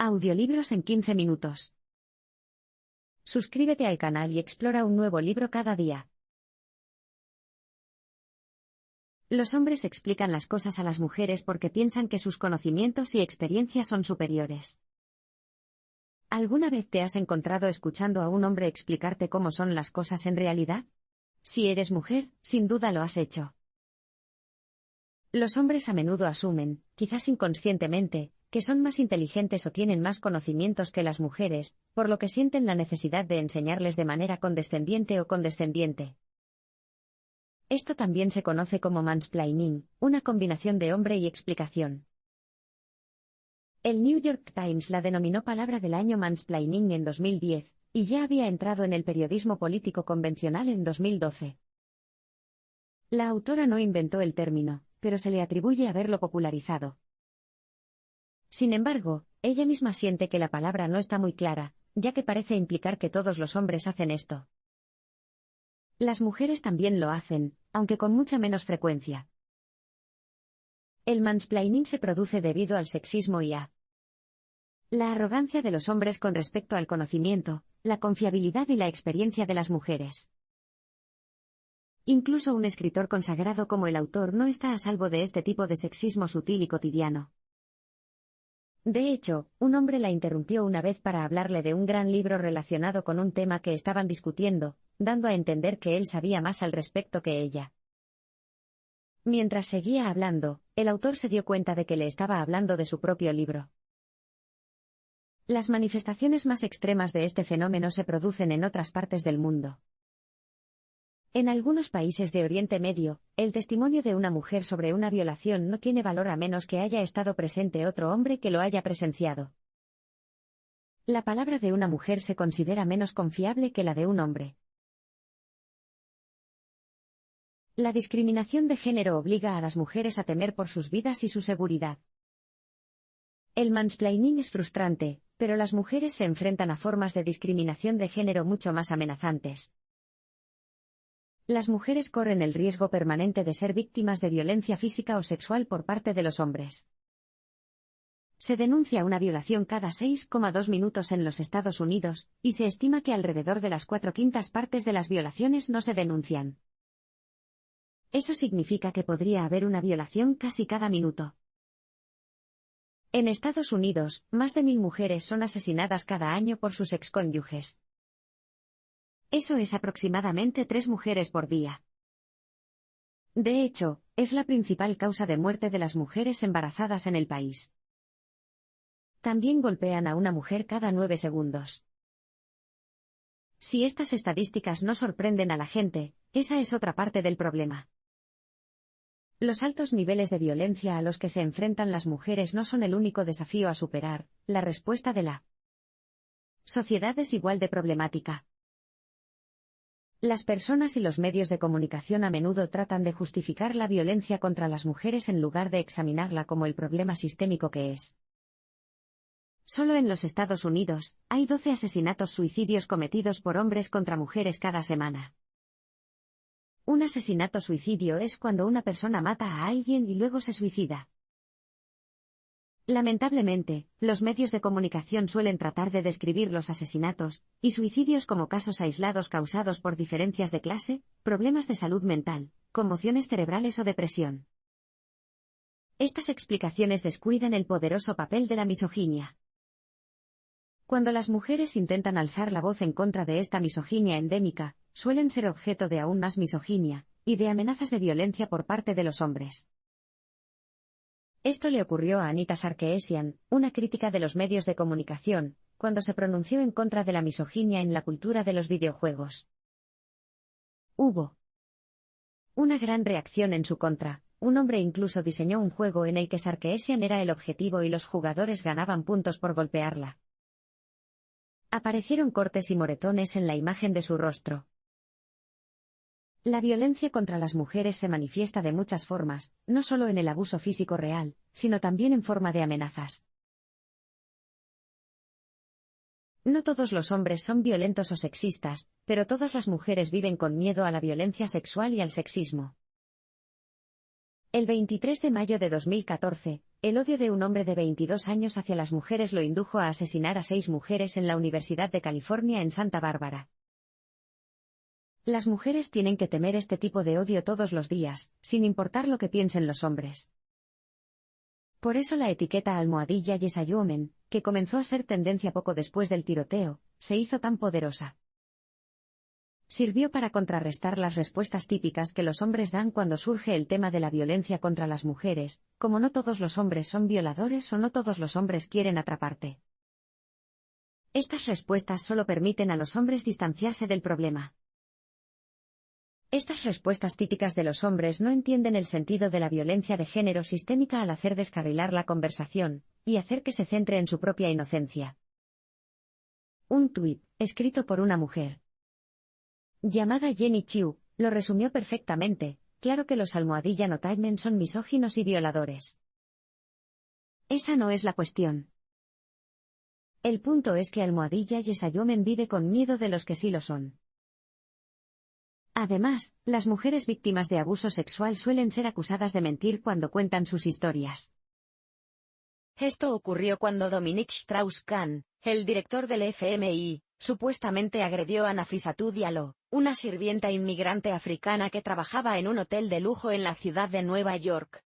Audiolibros en 15 minutos. Suscríbete al canal y explora un nuevo libro cada día. Los hombres explican las cosas a las mujeres porque piensan que sus conocimientos y experiencias son superiores. ¿Alguna vez te has encontrado escuchando a un hombre explicarte cómo son las cosas en realidad? Si eres mujer, sin duda lo has hecho. Los hombres a menudo asumen, quizás inconscientemente, que son más inteligentes o tienen más conocimientos que las mujeres, por lo que sienten la necesidad de enseñarles de manera condescendiente o condescendiente. Esto también se conoce como mansplaining, una combinación de hombre y explicación. El New York Times la denominó palabra del año mansplaining en 2010, y ya había entrado en el periodismo político convencional en 2012. La autora no inventó el término, pero se le atribuye haberlo popularizado. Sin embargo, ella misma siente que la palabra no está muy clara, ya que parece implicar que todos los hombres hacen esto. Las mujeres también lo hacen, aunque con mucha menos frecuencia. El mansplaining se produce debido al sexismo y a la arrogancia de los hombres con respecto al conocimiento, la confiabilidad y la experiencia de las mujeres. Incluso un escritor consagrado como el autor no está a salvo de este tipo de sexismo sutil y cotidiano. De hecho, un hombre la interrumpió una vez para hablarle de un gran libro relacionado con un tema que estaban discutiendo, dando a entender que él sabía más al respecto que ella. Mientras seguía hablando, el autor se dio cuenta de que le estaba hablando de su propio libro. Las manifestaciones más extremas de este fenómeno se producen en otras partes del mundo. En algunos países de Oriente Medio, el testimonio de una mujer sobre una violación no tiene valor a menos que haya estado presente otro hombre que lo haya presenciado. La palabra de una mujer se considera menos confiable que la de un hombre. La discriminación de género obliga a las mujeres a temer por sus vidas y su seguridad. El mansplaining es frustrante, pero las mujeres se enfrentan a formas de discriminación de género mucho más amenazantes. Las mujeres corren el riesgo permanente de ser víctimas de violencia física o sexual por parte de los hombres. Se denuncia una violación cada 6,2 minutos en los Estados Unidos, y se estima que alrededor de las 4/5 partes de las violaciones no se denuncian. Eso significa que podría haber una violación casi cada minuto. En Estados Unidos, más de 1000 mujeres son asesinadas cada año por sus excónyuges. Eso es aproximadamente 3 mujeres por día. De hecho, es la principal causa de muerte de las mujeres embarazadas en el país. También golpean a una mujer cada 9 segundos. Si estas estadísticas no sorprenden a la gente, esa es otra parte del problema. Los altos niveles de violencia a los que se enfrentan las mujeres no son el único desafío a superar, la respuesta de la sociedad es igual de problemática. Las personas y los medios de comunicación a menudo tratan de justificar la violencia contra las mujeres en lugar de examinarla como el problema sistémico que es. Solo en los Estados Unidos, hay 12 asesinatos suicidios cometidos por hombres contra mujeres cada semana. Un asesinato-suicidio es cuando una persona mata a alguien y luego se suicida. Lamentablemente, los medios de comunicación suelen tratar de describir los asesinatos y suicidios como casos aislados causados por diferencias de clase, problemas de salud mental, conmociones cerebrales o depresión. Estas explicaciones descuidan el poderoso papel de la misoginia. Cuando las mujeres intentan alzar la voz en contra de esta misoginia endémica, suelen ser objeto de aún más misoginia y de amenazas de violencia por parte de los hombres. Esto le ocurrió a Anita Sarkeesian, una crítica de los medios de comunicación, cuando se pronunció en contra de la misoginia en la cultura de los videojuegos. Hubo una gran reacción en su contra. Un hombre incluso diseñó un juego en el que Sarkeesian era el objetivo y los jugadores ganaban puntos por golpearla. Aparecieron cortes y moretones en la imagen de su rostro. La violencia contra las mujeres se manifiesta de muchas formas, no solo en el abuso físico real, sino también en forma de amenazas. No todos los hombres son violentos o sexistas, pero todas las mujeres viven con miedo a la violencia sexual y al sexismo. El 23 de mayo de 2014, el odio de un hombre de 22 años hacia las mujeres lo indujo a asesinar a 6 mujeres en la Universidad de California en Santa Bárbara. Las mujeres tienen que temer este tipo de odio todos los días, sin importar lo que piensen los hombres. Por eso la etiqueta almohadilla Yes a Woman, que comenzó a ser tendencia poco después del tiroteo, se hizo tan poderosa. Sirvió para contrarrestar las respuestas típicas que los hombres dan cuando surge el tema de la violencia contra las mujeres, como no todos los hombres son violadores o no todos los hombres quieren atraparte. Estas respuestas solo permiten a los hombres distanciarse del problema. Estas respuestas típicas de los hombres no entienden el sentido de la violencia de género sistémica al hacer descarrilar la conversación, y hacer que se centre en su propia inocencia. Un tuit, escrito por una mujer llamada Jenny Chiu, lo resumió perfectamente: claro que los almohadilla no men son misóginos y violadores. Esa no es la cuestión. El punto es que almohadilla Yes a Woman vive con miedo de los que sí lo son. Además, las mujeres víctimas de abuso sexual suelen ser acusadas de mentir cuando cuentan sus historias. Esto ocurrió cuando Dominique Strauss-Kahn, el director del FMI, supuestamente agredió a Nafissatou Diallo, una sirvienta inmigrante africana que trabajaba en un hotel de lujo en la ciudad de Nueva York.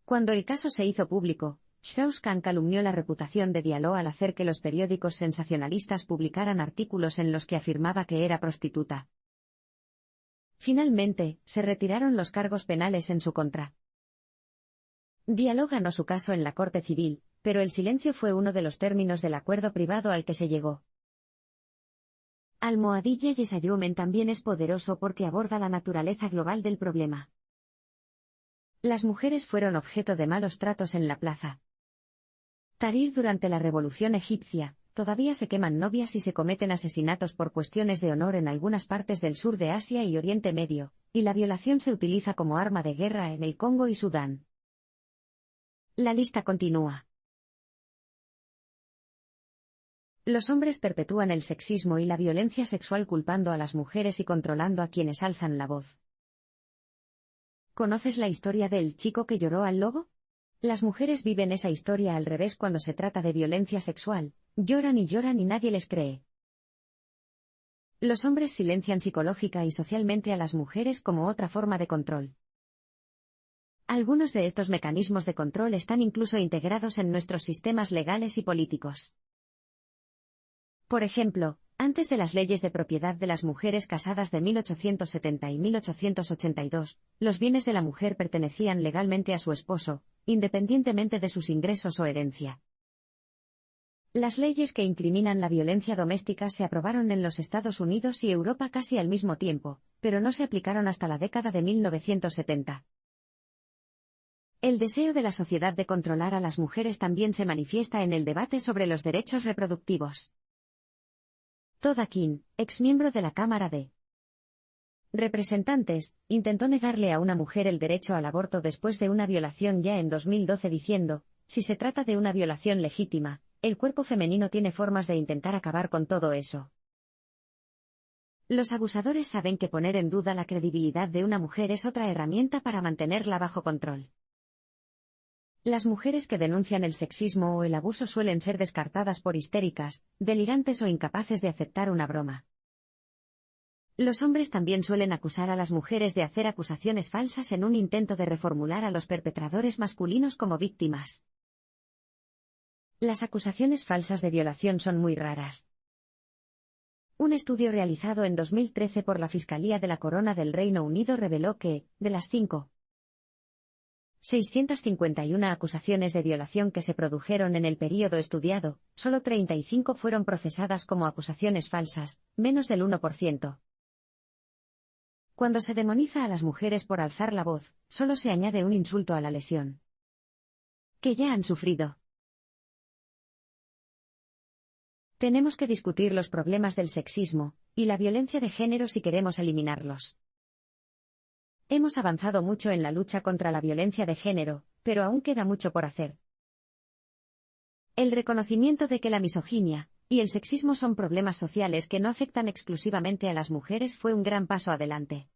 Cuando el caso se hizo público, Strauss-Kahn calumnió la reputación de Diallo al hacer que los periódicos sensacionalistas publicaran artículos en los que afirmaba que era prostituta. Finalmente, se retiraron los cargos penales en su contra. Diallo ganó su caso en la Corte Civil, pero el silencio fue uno de los términos del acuerdo privado al que se llegó. Almohadilla Yes a Woman también es poderoso porque aborda la naturaleza global del problema. Las mujeres fueron objeto de malos tratos en la plaza Tahrir durante la Revolución Egipcia. Todavía se queman novias y se cometen asesinatos por cuestiones de honor en algunas partes del sur de Asia y Oriente Medio, y la violación se utiliza como arma de guerra en el Congo y Sudán. La lista continúa. Los hombres perpetúan el sexismo y la violencia sexual culpando a las mujeres y controlando a quienes alzan la voz. ¿Conoces la historia del chico que lloró al lobo? Las mujeres viven esa historia al revés cuando se trata de violencia sexual, lloran y nadie les cree. Los hombres silencian psicológica y socialmente a las mujeres como otra forma de control. Algunos de estos mecanismos de control están incluso integrados en nuestros sistemas legales y políticos. Por ejemplo, antes de las leyes de propiedad de las mujeres casadas de 1870 y 1882, los bienes de la mujer pertenecían legalmente a su esposo, independientemente de sus ingresos o herencia. Las leyes que incriminan la violencia doméstica se aprobaron en los Estados Unidos y Europa casi al mismo tiempo, pero no se aplicaron hasta la década de 1970. El deseo de la sociedad de controlar a las mujeres también se manifiesta en el debate sobre los derechos reproductivos. Todd Akin, exmiembro de la Cámara de Representantes, intentó negarle a una mujer el derecho al aborto después de una violación ya en 2012 diciendo: si se trata de una violación legítima, el cuerpo femenino tiene formas de intentar acabar con todo eso. Los abusadores saben que poner en duda la credibilidad de una mujer es otra herramienta para mantenerla bajo control. Las mujeres que denuncian el sexismo o el abuso suelen ser descartadas por histéricas, delirantes o incapaces de aceptar una broma. Los hombres también suelen acusar a las mujeres de hacer acusaciones falsas en un intento de reformular a los perpetradores masculinos como víctimas. Las acusaciones falsas de violación son muy raras. Un estudio realizado en 2013 por la Fiscalía de la Corona del Reino Unido reveló que, de las 651 acusaciones de violación que se produjeron en el período estudiado, solo 35 fueron procesadas como acusaciones falsas, menos del 1%. Cuando se demoniza a las mujeres por alzar la voz, solo se añade un insulto a la lesión que ya han sufrido. Tenemos que discutir los problemas del sexismo y la violencia de género si queremos eliminarlos. Hemos avanzado mucho en la lucha contra la violencia de género, pero aún queda mucho por hacer. El reconocimiento de que la misoginia y el sexismo son problemas sociales que no afectan exclusivamente a las mujeres fue un gran paso adelante.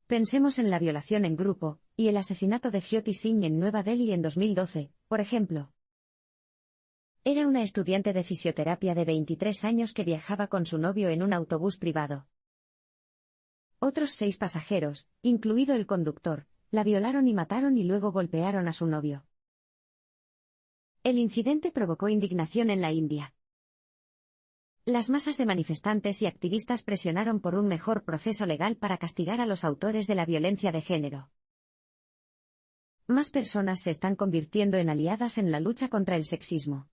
Pensemos en la violación en grupo, y el asesinato de Jyoti Singh en Nueva Delhi en 2012, por ejemplo. Era una estudiante de fisioterapia de 23 años que viajaba con su novio en un autobús privado. Otros 6 pasajeros, incluido el conductor, la violaron y mataron y luego golpearon a su novio. El incidente provocó indignación en la India. Las masas de manifestantes y activistas presionaron por un mejor proceso legal para castigar a los autores de la violencia de género. Más personas se están convirtiendo en aliadas en la lucha contra el sexismo.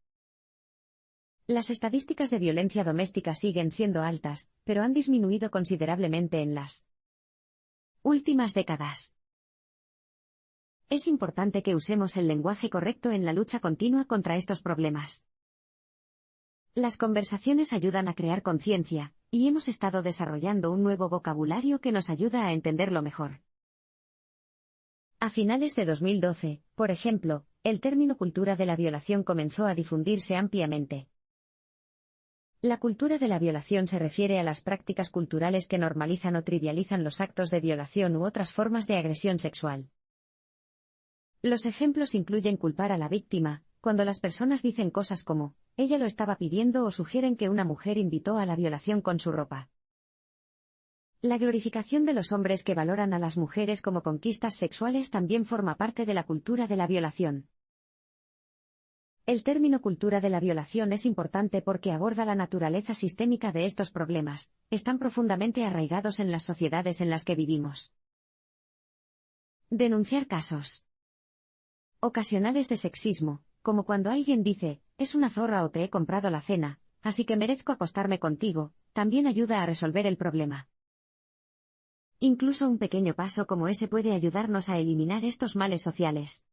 Las estadísticas de violencia doméstica siguen siendo altas, pero han disminuido considerablemente en las últimas décadas. Es importante que usemos el lenguaje correcto en la lucha continua contra estos problemas. Las conversaciones ayudan a crear conciencia, y hemos estado desarrollando un nuevo vocabulario que nos ayuda a entenderlo mejor. A finales de 2012, por ejemplo, el término cultura de la violación comenzó a difundirse ampliamente. La cultura de la violación se refiere a las prácticas culturales que normalizan o trivializan los actos de violación u otras formas de agresión sexual. Los ejemplos incluyen culpar a la víctima, cuando las personas dicen cosas como, ella lo estaba pidiendo o sugieren que una mujer invitó a la violación con su ropa. La glorificación de los hombres que valoran a las mujeres como conquistas sexuales también forma parte de la cultura de la violación. El término cultura de la violación es importante porque aborda la naturaleza sistémica de estos problemas, están profundamente arraigados en las sociedades en las que vivimos. Denunciar casos ocasionales de sexismo, como cuando alguien dice, es una zorra o te he comprado la cena, así que merezco acostarme contigo, también ayuda a resolver el problema. Incluso un pequeño paso como ese puede ayudarnos a eliminar estos males sociales.